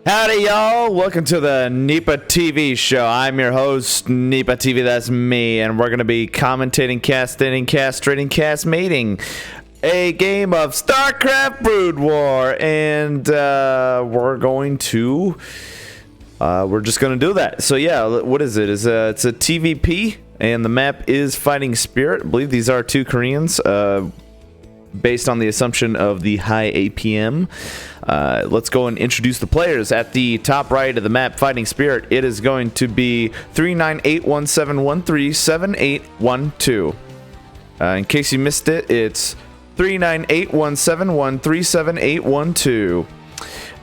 Howdy, y'all. Welcome to the Nipa TV show. I'm your host, Nipa TV. That's me, and we're going to be commentating, castrating, castmating a game of StarCraft Brood War, and we're just going to do that. So yeah, what is it? It's a TVP, and the map is Fighting Spirit. I believe these are two Koreans, based on the assumption of the high APM. Let's go and introduce the players. At the top right of the map, Fighting Spirit, it is going to be 39817137812. In case you missed it, it's 39817137812.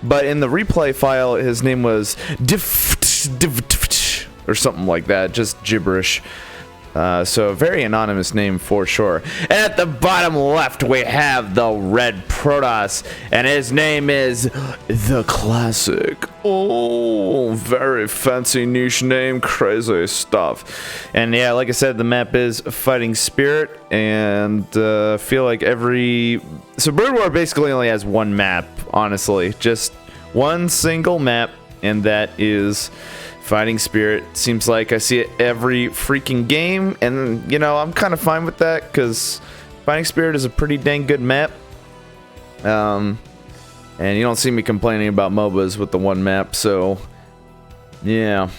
But in the replay file, his name was or something like that, just gibberish. So a very anonymous name for sure. And at the bottom left, we have the red Protoss, and his name is TheClassic. Oh, very fancy niche name, crazy stuff. And yeah, like I said, the map is Fighting Spirit, and I feel like so Brood War basically only has one map, honestly, just one single map, and that is Fighting Spirit. Seems like I see it every freaking game, and you know, I'm kind of fine with that because Fighting Spirit is a pretty dang good map. And you don't see me complaining about MOBAs with the one map, so yeah.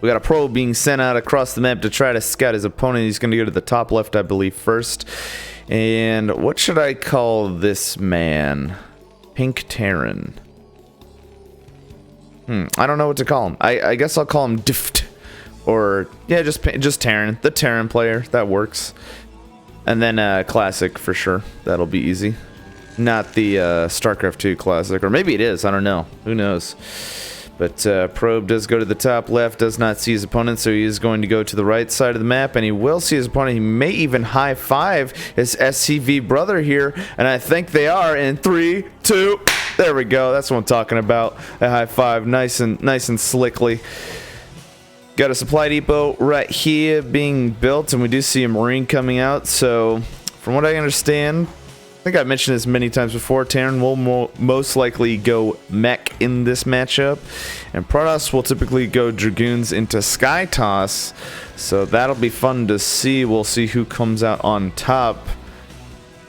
We got a probe being sent out across the map to try to scout his opponent. He's going to go to the top left, I believe, first. And what should I call this man? ThePinkTerran. I don't know what to call him. I guess I'll call him Dift, or yeah, just Terran, the Terran player. That works. And then Classic for sure. That'll be easy. Not the StarCraft 2 Classic, or maybe it is. I don't know. Who knows? But Probe does go to the top left. Does not see his opponent, so he is going to go to the right side of the map, and he will see his opponent. He may even high five his SCV brother here, and I think they are in 3, 2. There we go. That's what I'm talking about. A high five, nice and slickly. Got a supply depot right here being built, and we do see a Marine coming out. So, from what I understand, I think I've mentioned this many times before, Terran will most likely go mech in this matchup, and Protoss will typically go Dragoons into Sky Toss. So that'll be fun to see. We'll see who comes out on top.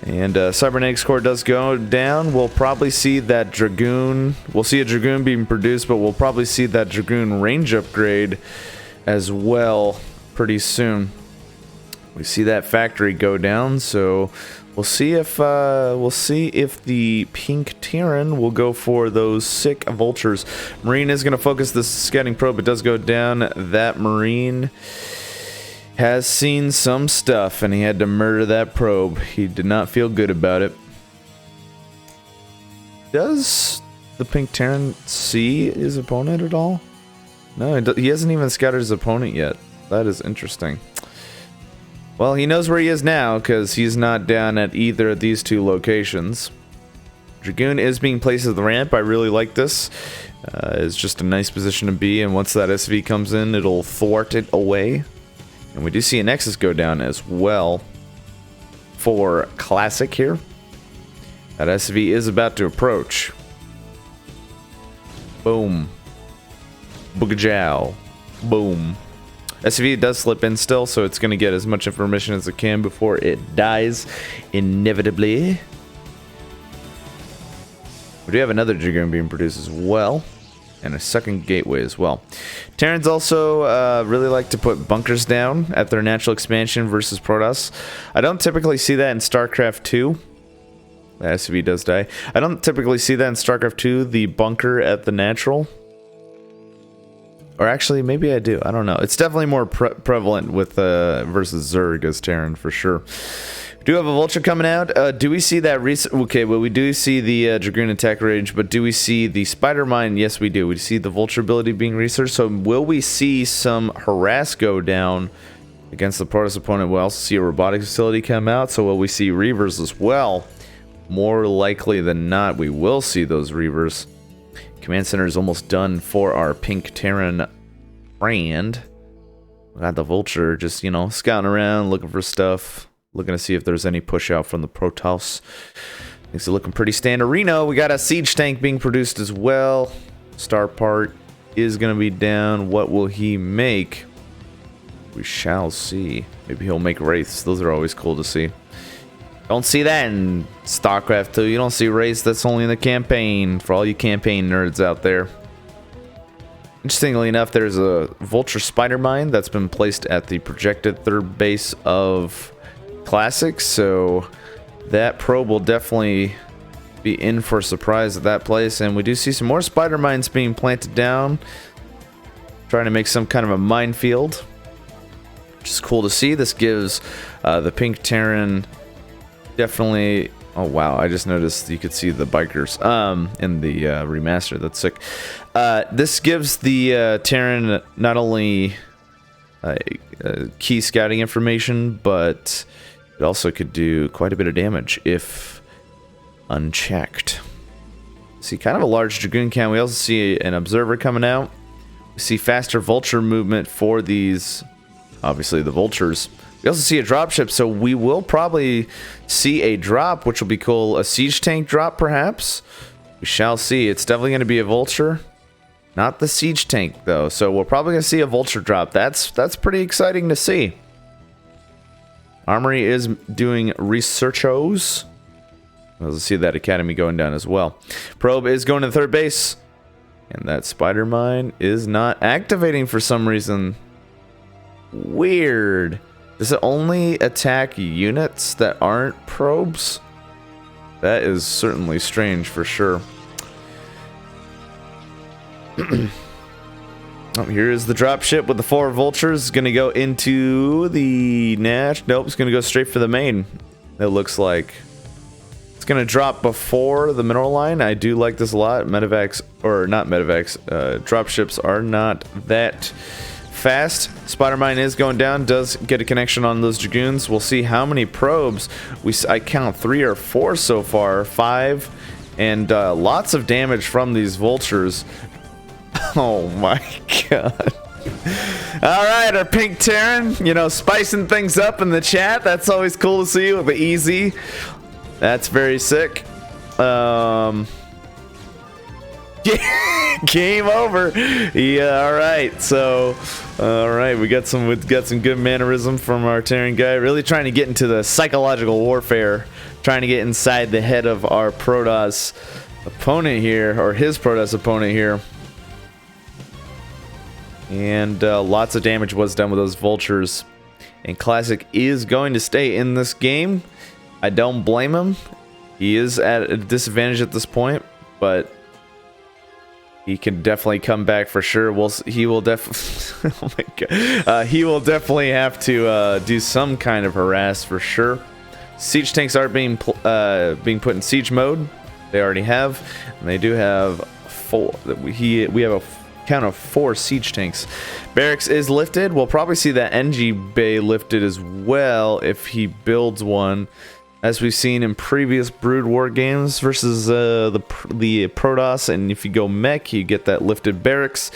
And Cybernetics Core does go down. We'll probably see that Dragoon. We'll see a Dragoon being produced, but we'll probably see that Dragoon range upgrade as well pretty soon. We see that factory go down, so we'll see if the ThePinkTerran will go for those sick vultures. Marine is going to focus the scouting probe. It does go down. That Marine has seen some stuff, and he had to murder that probe. He did not feel good about it. Does the ThePinkTerran see his opponent at all? No, he hasn't even scouted his opponent yet. That is interesting. Well, he knows where he is now, because he's not down at either of these two locations. Dragoon is being placed at the ramp. I really like this. It's just a nice position to be, and once that SV comes in, it'll thwart it away. And we do see a Nexus go down as well for Classic here. That SV is about to approach. Boom. Boogajow. Boom. SV does slip in still, so it's going to get as much information as it can before it dies, inevitably. We do have another Dragoon being produced as well, and a second gateway as well. Terrans also really like to put bunkers down at their natural expansion versus Protoss. I don't typically see that in StarCraft 2. The SV does die. I don't typically see that in StarCraft 2, the bunker at the natural. Or actually, maybe I do. I don't know. It's definitely more prevalent with versus Zerg as Terran for sure. We do have a Vulture coming out. Do we see that okay, well, we do see the Dragoon attack range, but do we see the Spider Mine? Yes, we do. We see the Vulture ability being researched. So will we see some harass go down against the Protoss opponent? We'll also see a robotics facility come out. So will we see Reavers as well? More likely than not, we will see those Reavers. Command center is almost done for our ThePinkTerran brand. We got the Vulture just, you know, scouting around, looking for stuff. Looking to see if there's any push out from the Protoss. Things are looking pretty standard. Reno, we got a siege tank being produced as well. Star part is going to be down. What will he make? We shall see. Maybe he'll make wraiths. Those are always cool to see. Don't see that in StarCraft 2. You don't see wraiths. That's only in the campaign. For all you campaign nerds out there. Interestingly enough, there's a Vulture Spider Mine that's been placed at the projected third base of Classic. So that probe will definitely be in for a surprise at that place. And we do see some more spider mines being planted down, trying to make some kind of a minefield, which is cool to see. This gives the ThePinkTerran definitely... Oh wow, I just noticed you could see the bikers in the remaster. That's sick. This gives the Terran not only key scouting information, but it also could do quite a bit of damage if unchecked. See kind of a large Dragoon count. We also see an observer coming out. We see faster vulture movement for these, obviously the vultures. We also see a dropship, so we will probably see a drop, which will be cool. A siege tank drop, perhaps. We shall see. It's definitely going to be a vulture, not the siege tank though. So we're probably going to see a vulture drop. That's pretty exciting to see. Armory is doing researchos. We'll see that academy going down as well. Probe is going to third base. And that spider mine is not activating for some reason. Weird. Does it only attack units that aren't probes? That is certainly strange for sure. Oh, here is the dropship with the 4 vultures. Going to go into the Nash. Nope, it's going to go straight for the main. It looks like. It's going to drop before the mineral line. I do like this a lot. Medevacs, or not medevacs, dropships are not that fast. Spider mine is going down. Does get a connection on those dragoons. We'll see how many probes. I count 3 or 4 so far. 5. And lots of damage from these vultures. Oh my god. Alright, our Pink Terran, you know, spicing things up in the chat. That's always cool to see with the easy. That's very sick. Game over. Yeah, alright. So, alright, we got some good mannerism from our Terran guy. Really trying to get into the psychological warfare. Trying to get inside the head of our Protoss opponent here, or his Protoss opponent here. And lots of damage was done with those vultures. And Classic is going to stay in this game. I don't blame him. He is at a disadvantage at this point, but he can definitely come back for sure. He will definitely. Oh my god. He will definitely have to do some kind of harass for sure. Siege tanks are being put in siege mode. They already have, and they do have 4. We have a count of 4 siege tanks. Barracks is lifted. We'll probably see that NG Bay lifted as well if he builds one, as we've seen in previous Brood War games versus the Protoss. And if you go mech, you get that lifted barracks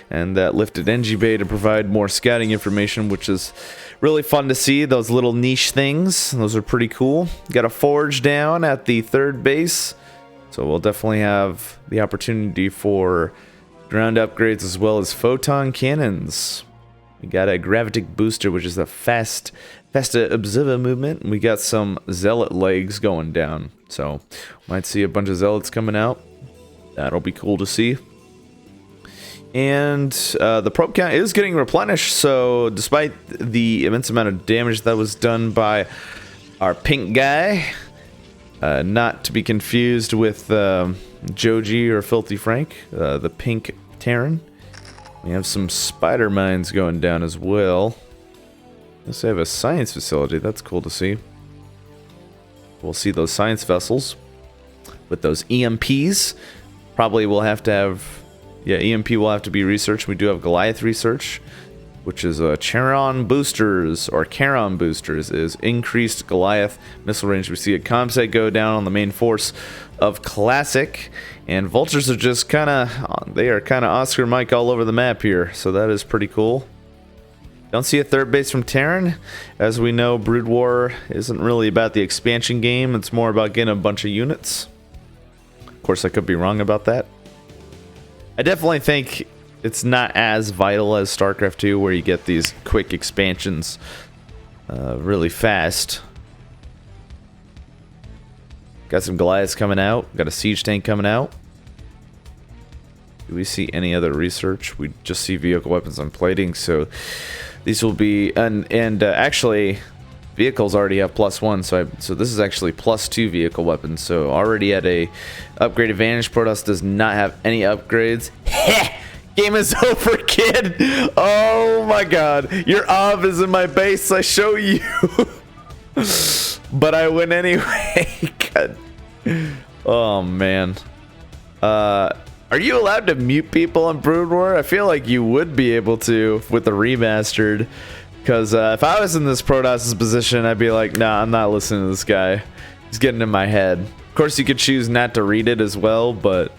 and that lifted NG Bay to provide more scouting information, which is really fun to see. Those little niche things, those are pretty cool. Got a forge down at the third base, so we'll definitely have the opportunity for ground upgrades as well as photon cannons. We got a gravitic booster, which is a fast observer movement. We got some zealot legs going down, so might see a bunch of zealots coming out. That'll be cool to see. And the probe count is getting replenished, so despite the immense amount of damage that was done by our pink guy, not to be confused with Joji or Filthy Frank, the Pink Terran. We have some spider mines going down as well. Let's have a science facility. That's cool to see. We'll see those science vessels with those EMPs. Probably we'll have to have... Yeah, EMP will have to be researched. We do have Goliath research, which is Charon boosters, or Charon boosters, is increased Goliath missile range. We see a comsec go down on the main force of Classic, and vultures are just kind of, they are kind of Oscar Mike all over the map here, so that is pretty cool. Don't see a third base from Terran. As we know, Brood War isn't really about the expansion game, it's more about getting a bunch of units. Of course, I could be wrong about that. I definitely think it's not as vital as StarCraft 2, where you get these quick expansions really fast. Got some Goliaths coming out. Got a siege tank coming out. Do we see any other research? We just see vehicle weapons and plating, so these will be... And actually, vehicles already have +1, so this is actually +2 vehicle weapons, so already at a upgrade advantage. Protoss does not have any upgrades. Game is over, kid! Oh my god, your ob is in my base, I show you! But I win anyway. God. Oh man. Are you allowed to mute people on Brood War? I feel like you would be able to with the remastered. Because if I was in this Protoss's position, I'd be like, nah, I'm not listening to this guy. He's getting in my head. Of course, you could choose not to read it as well, but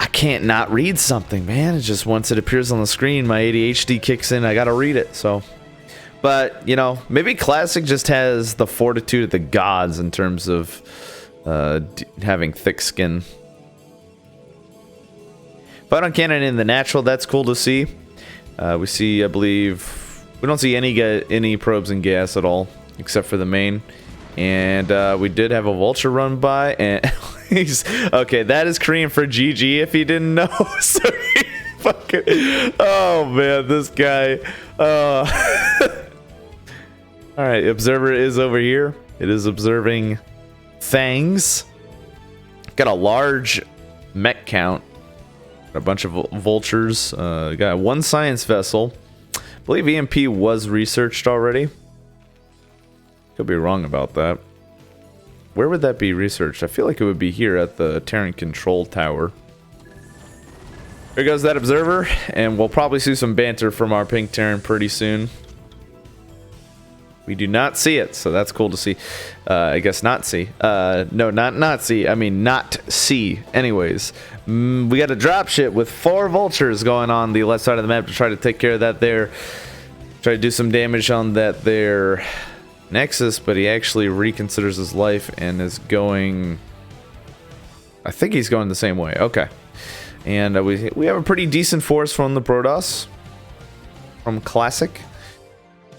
I can't not read something, man. It's just once it appears on the screen, my ADHD kicks in. I gotta read it, so... But, you know, maybe Classic just has the fortitude of the gods in terms of having thick skin. Photon cannon in the natural, that's cool to see. We see, I believe, we don't see any probes and gas at all, except for the main. And we did have a vulture run by, and he's okay. That is Korean for GG if he didn't know. So he fucking, oh man, this guy. All right, observer is over here. It is observing things. Got a large mech count. Got a bunch of vultures. Got one science vessel. I believe EMP was researched already. Could be wrong about that. Where would that be researched? I feel like it would be here at the Terran Control Tower. Here goes that observer, and we'll probably see some banter from our Pink Terran pretty soon. We do not see it, so that's cool to see. I guess not see. No, not see. I mean, not see. Anyways, we got a dropship with 4 vultures going on the left side of the map to try to take care of that there. Try to do some damage on that there Nexus, but he actually reconsiders his life and is going... I think he's going the same way. Okay. And we have a pretty decent force from the Protoss. From Classic.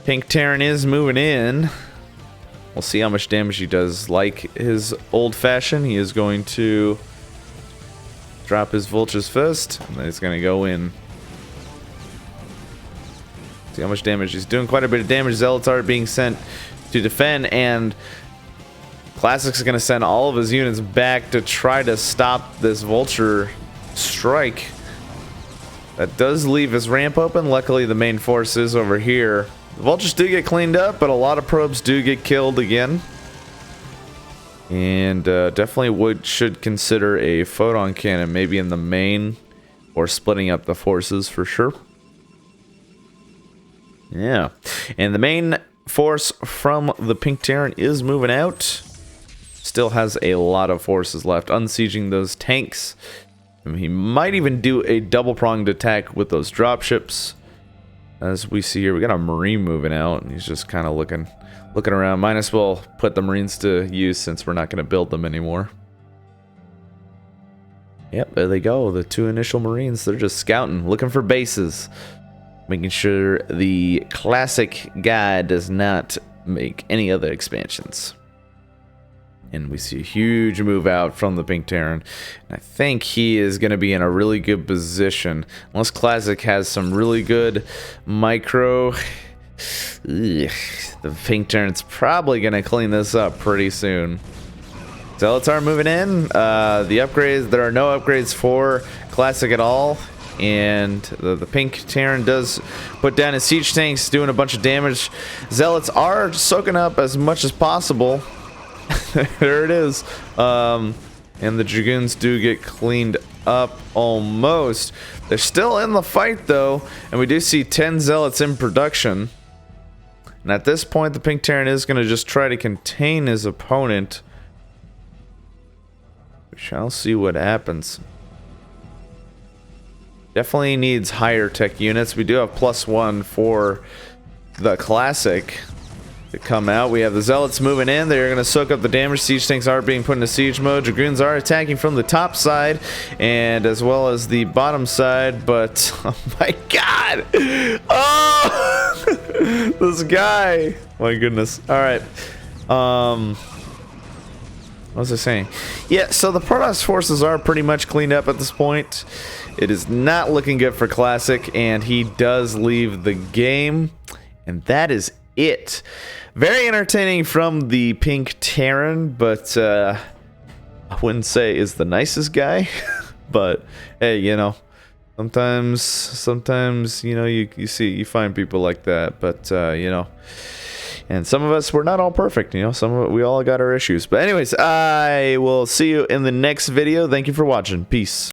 Pink Terran is moving in. We'll see how much damage he does. Like his old fashion, he is going to drop his vultures first, and then he's going to go in. See how much damage he's doing. Quite a bit of damage. Zealots are being sent to defend, and Classic's going to send all of his units back to try to stop this vulture strike. That does leave his ramp open. Luckily, the main force is over here. The vultures do get cleaned up, but a lot of probes do get killed again. And definitely should consider a photon cannon, maybe in the main, or splitting up the forces for sure. Yeah, and the main force from the Pink Terran is moving out. Still has a lot of forces left, unsieging those tanks. He might even do a double-pronged attack with those dropships. As we see here, we got a Marine moving out, and he's just kind of looking around. Might as well put the Marines to use since we're not going to build them anymore. Yep, there they go. The 2 initial Marines, they're just scouting, looking for bases. Making sure the Classic guy does not make any other expansions. And we see a huge move out from the Pink Terran. I think he is going to be in a really good position. Unless Classic has some really good micro... The Pink Terran's probably going to clean this up pretty soon. Zealots are moving in. The upgrades, there are no upgrades for Classic at all. And the Pink Terran does put down his siege tanks, doing a bunch of damage. Zealots are soaking up as much as possible. There it is. And the Dragoons do get cleaned up almost. They're still in the fight though, and we do see 10 Zealots in production. And at this point, the Pink Terran is going to just try to contain his opponent. We shall see what happens. Definitely needs higher tech units. We do have +1 for the Classic. to come out. We have the Zealots moving in. They're going to soak up the damage. Siege tanks are being put into siege mode. Dragoons are attacking from the top side and as well as the bottom side, but oh my god! Oh! This guy! My goodness. Alright. What was I saying? Yeah, so the Protoss forces are pretty much cleaned up at this point. It is not looking good for Classic, and he does leave the game. And that is it. Very entertaining from the ThePinkTerran, but I wouldn't say is the nicest guy. But hey, you know, sometimes you know, you find people like that, but you know. And some of us, we're not all perfect, you know, we all got our issues. But anyways, I will see you in the next video. Thank you for watching. Peace.